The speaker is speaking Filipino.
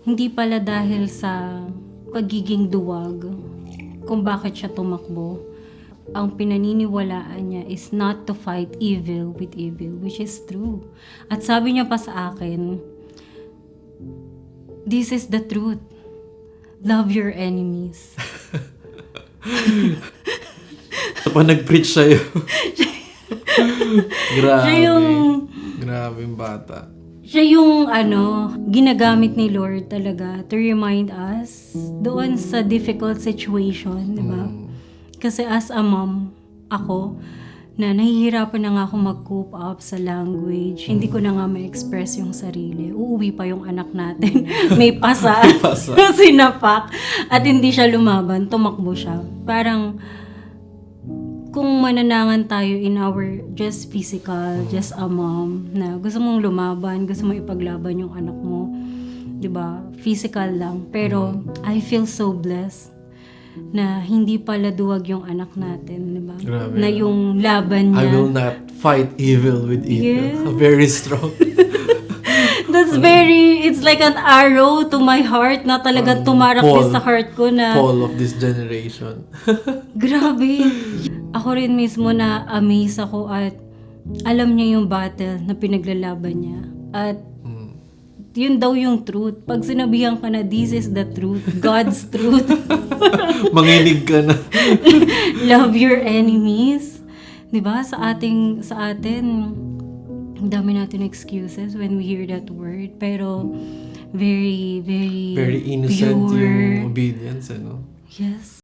hindi pala dahil sa pagiging duwag kung bakit siya tumakbo. Ang pinaniniwalaan niya is not to fight evil with evil, which is true. At sabi niya pa sa akin, this is the truth. Love your enemies. Pa nag-preach sa'yo. Grabe. Siya yung Grabe yung bata. Siya yung ginagamit ni Lord talaga to remind us doon sa difficult situation, di ba? Kasi as a mom, ako, na nahihirapan na nga ako mag-cope up sa language. Hindi ko na nga ma-express yung sarili. Uuwi pa yung anak natin. May pasa. Sinapak. At hindi siya lumaban. Tumakbo siya. Parang, kung mananangan tayo in our just physical, just a mom, na gusto mong lumaban, gusto mong ipaglaban yung anak mo, 'di ba? Physical lang. Pero I feel so blessed na hindi pala duwag yung anak natin, 'di ba? Grabe. Na yung laban niya. I will not fight evil with evil. Yes. Very strong. It's like an arrow to my heart na talaga tumarak din sa heart ko na Paul of this generation. grabe. Ako rin mismo na amaze ako at alam niya yung battle na pinaglalaban niya. At yun daw yung truth. Pag sinabihan ka na this is the truth, God's truth. Manginig ka na. Love your enemies. 'Di ba? Sa atin, ang dami natin excuses when we hear that word. Pero very, very Very innocent pure. yung obedience, ano? Yes.